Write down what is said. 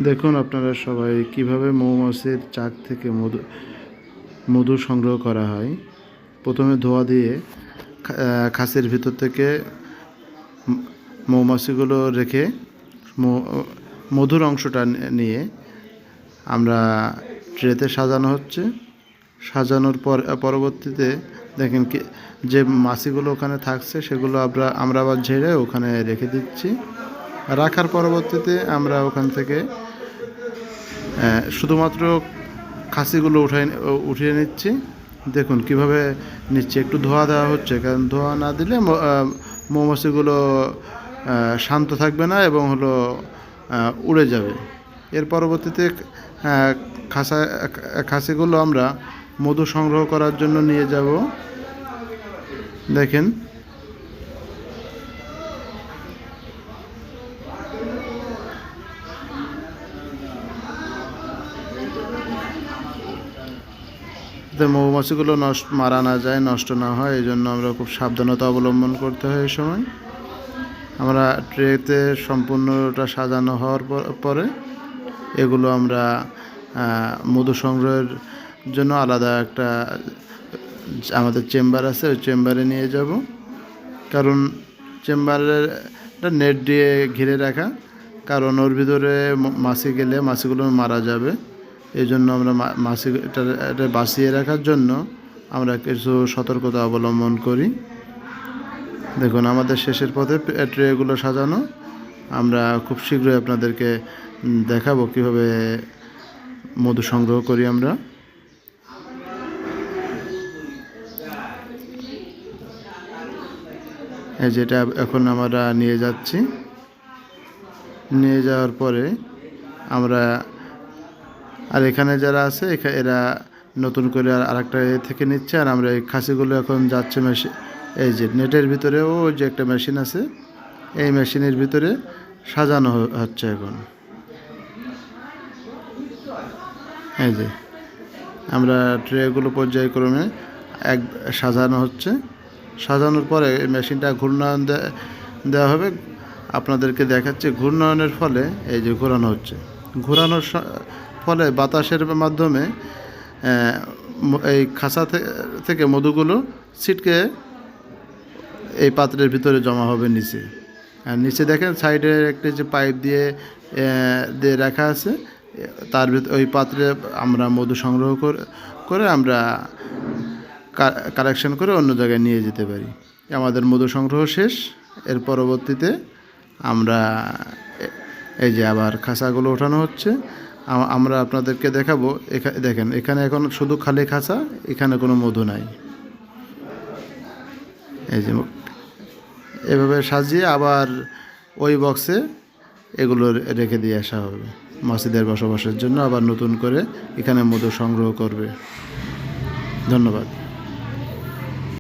দেখুন আপনারা সবাই কিভাবে মৌমাছির চাক থেকে মধু সংগ্রহ করা হয়। প্রথমে ধোয়া দিয়ে খাঁচির ভিতর থেকে মৌমাছিগুলো রেখে মধুর অংশটা নিয়ে আমরা ট্রেতে সাজানো হচ্ছে। সাজানোর পরবর্তীতে দেখেন কি যে মাছিগুলো ওখানে থাকছে সেগুলো আমরা আবার ঝেড়ে ওখানে রেখে দিচ্ছি। রাখার পরবর্তীতে আমরা ওখান থেকে শুধুমাত্র খাসিগুলো উঠিয়ে নিচ্ছি। দেখুন কিভাবে নিচ্ছি, একটু ধোয়া দেওয়া হচ্ছে, কারণ ধোয়া না দিলে মৌমাছিগুলো শান্ত থাকবে না এবং উড়ে যাবে। এর পরবর্তীতে খাসিগুলো আমরা মধু সংগ্রহ করার জন্য নিয়ে যাব। দেখেন মৌমাছিগুলো মারা না যায়, নষ্ট না হয়, এই জন্য আমরা খুব সাবধানতা অবলম্বন করতে হয়। এই সময় আমরা ট্রেতে সম্পূর্ণটা সাজানো হওয়ার পরে এগুলো আমরা মধু সংগ্রহের জন্য আলাদা একটা আমাদের চেম্বার আছে, ওই চেম্বারে নিয়ে যাব। কারণ চেম্বারের নেট দিয়ে ঘিরে রাখা, কারণ ওর ভিতরে মাছি গেলে মাছিগুলো মারা যাবে। এই জন্য আমরা মাছিটা বাঁচিয়ে রাখার জন্য আমরা কিছু সতর্কতা অবলম্বন করি। দেখুন আমাদের শেষের পথে ট্রেগুলো সাজানো। আমরা খুব শীঘ্রই আপনাদেরকে দেখাবো কীভাবে মধু সংগ্রহ করি আমরা। এই যেটা এখন আমরা নিয়ে যাচ্ছি। নিয়ে যাওয়ার পরে আমরা আর এখানে যারা আছে এরা নতুন করে আরেকটা থেকে নিচ্ছে, আর আমরা এই খাসিগুলো এখন যাচ্ছে এই যে নেটের ভিতরেও যে একটা মেশিন আছে, এই মেশিনের ভিতরে সাজানো হচ্ছে এখন। এই যে আমরা ট্রেগুলো পর্যায়ক্রমে সাজানো হচ্ছে। সাজানোর পরে মেশিনটা ঘূর্ণায়ন দেওয়া হবে। আপনাদেরকে দেখাচ্ছে ঘূর্ণায়নের ফলে এই যে ঘোরানো হচ্ছে। ঘোরানোর ফলে বাতাসের মাধ্যমে এই খাঁচা থেকে মধুগুলো ছিটকে এই পাত্রের ভিতরে জমা হবে নিচে। আর নিচে দেখেন সাইডে একটা যে পাইপ দিয়ে রাখা আছে, তার ভিতরে ওই পাত্রে আমরা মধু সংগ্রহ করে আমরা কালেকশন করে অন্য জায়গায় নিয়ে যেতে পারি। আমাদের মধু সংগ্রহ শেষ। এর পরবর্তীতে আমরা এই যে আবার খাঁচাগুলো ওঠানো হচ্ছে। আমরা আপনাদেরকে দেখাবো। দেখেন এখানে এখন শুধু খালি খাঁচা, এখানে কোনো মধু নাই। এই যে এভাবে সাজিয়ে আবার ওই বক্সে এগুলো রেখে দিয়ে আসা হবে। মাছিদের বসবাসের জন্য আবার নতুন করে এখানে মধু সংগ্রহ করবে। ধন্যবাদ।